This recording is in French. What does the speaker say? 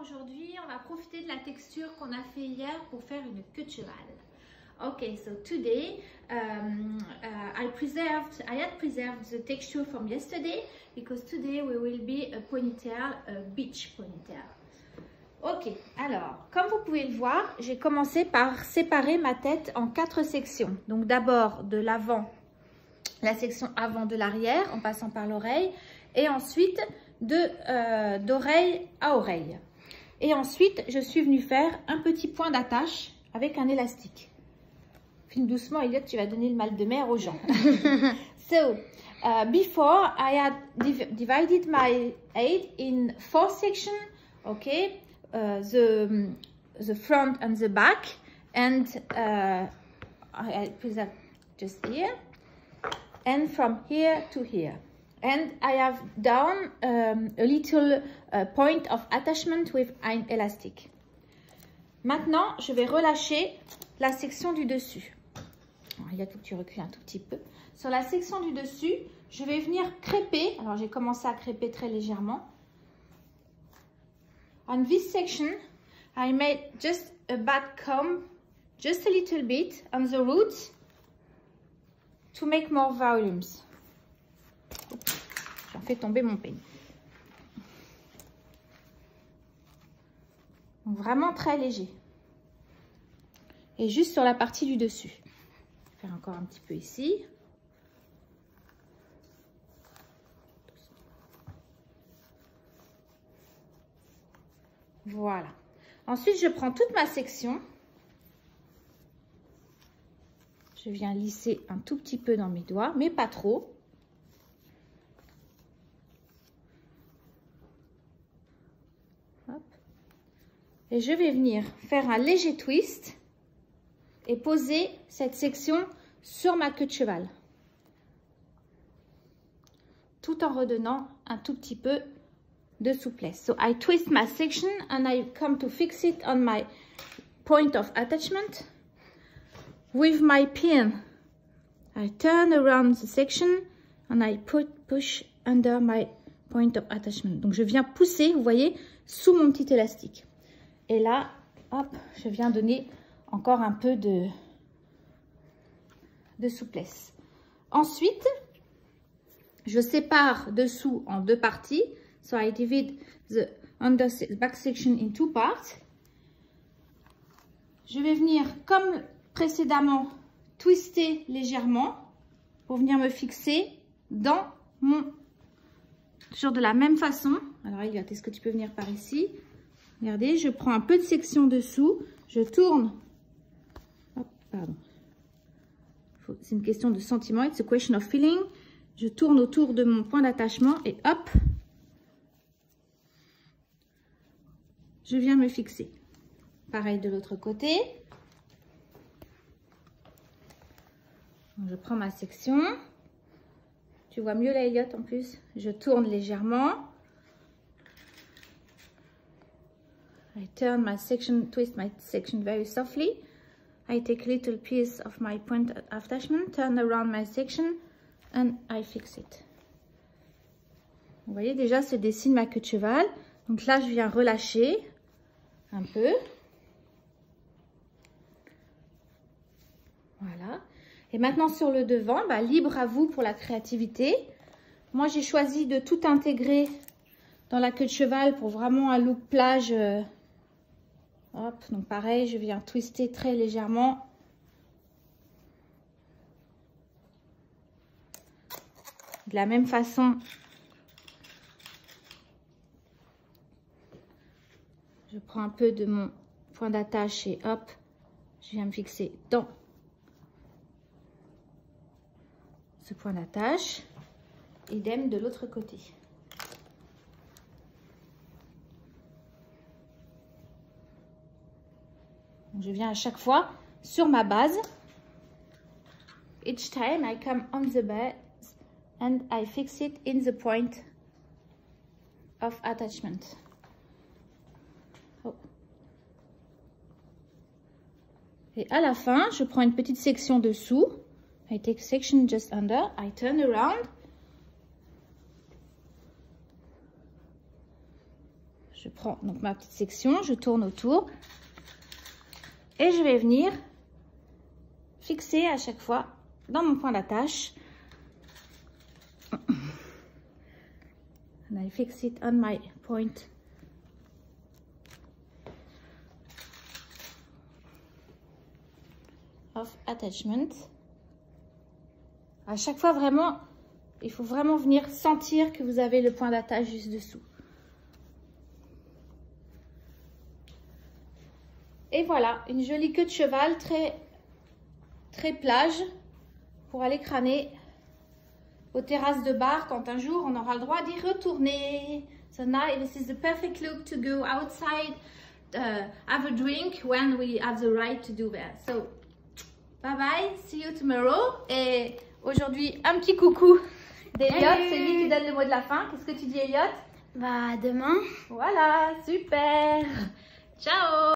aujourd'hui, on va profiter de la texture qu'on a fait hier pour faire une queue de cheval. Okay, so today I had preserved the texture from yesterday because today we will be a ponytail, a beach ponytail. Ok, alors, comme vous pouvez le voir, j'ai commencé par séparer ma tête en 4 sections. Donc d'abord de l'avant, la section avant de l'arrière, en passant par l'oreille, et ensuite d'oreille à oreille. Et ensuite, je suis venue faire un petit point d'attache avec un élastique. Filme doucement, Elliot, tu vas donner le mal de mer aux gens. So, before I had divided my head in 4 sections, okay? The front and the back, and I put that just here, and from here to here, and I have down a little point of attachment with an elastic. Maintenant, je vais relâcher la section du dessus. Alors, il y a que tu recules un tout petit peu. Sur la section du dessus, je vais venir crêper. Alors, j'ai commencé à crêper très légèrement. On this section, I made just a back comb, just a little bit on the roots to make more volumes. J'en fais tomber mon peigne. Donc vraiment très léger. Et juste sur la partie du dessus. Je vais faire encore un petit peu ici. Voilà. Ensuite, je prends toute ma section. Je viens lisser un tout petit peu dans mes doigts, mais pas trop. Hop. Et je vais venir faire un léger twist et poser cette section sur ma queue de cheval. Tout en redonnant un tout petit peu de souplesse. So I twist my section and I come to fix it on my point of attachment. With my pin, I turn around the section and I push under my point of attachment. Donc je viens pousser, vous voyez, sous mon petit élastique. Et là, hop, je viens donner encore un peu de souplesse. Ensuite, je sépare dessous en 2 parties. So I divide the back section in 2 parts. Je vais venir, comme précédemment, twister légèrement pour venir me fixer dans mon... Toujours de la même façon. Alors, Elliot, est-ce que tu peux venir par ici? Regardez, je prends un peu de section dessous, je tourne. Hop, pardon. C'est une question de sentiment. It's a question of feeling. Je tourne autour de mon point d'attachement et hop, je viens me fixer. Pareil de l'autre côté. Je prends ma section. Tu vois mieux là, Elliot, en plus. Je tourne légèrement. I turn my section, twist my section very softly. I take a little piece of my point attachment, turn around my section, and I fix it. Vous voyez, déjà se dessine ma queue de cheval. Donc là, je viens relâcher un peu. Voilà. Et maintenant, sur le devant, bah, libre à vous pour la créativité. Moi, j'ai choisi de tout intégrer dans la queue de cheval pour vraiment un look plage. Hop, donc pareil, je viens twister très légèrement. De la même façon, je prends un peu de mon point d'attache et hop, je viens me fixer dans ce point d'attache. Idem de l'autre côté. Je viens à chaque fois sur ma base. Each time I come on the base and I fix it in the point of attachment. Oh. Et à la fin, je prends une petite section dessous. I take section just under. I turn around. Je prends donc ma petite section, je tourne autour et je vais venir fixer à chaque fois dans mon point d'attache. And I fix it on my point. Of attachment. À chaque fois, vraiment, il faut vraiment venir sentir que vous avez le point d'attache juste dessous. Et voilà, une jolie queue de cheval très plage pour aller crâner aux terrasses de bar quand un jour on aura le droit d'y retourner. So now this is the perfect look to go outside, have a drink when we have the right to do that. So bye bye, see you tomorrow. Et aujourd'hui, un petit coucou d'Eliott, c'est lui qui donne le mot de la fin. Qu'est-ce que tu dis, Eliott? Bah, demain. Voilà, super. Ciao.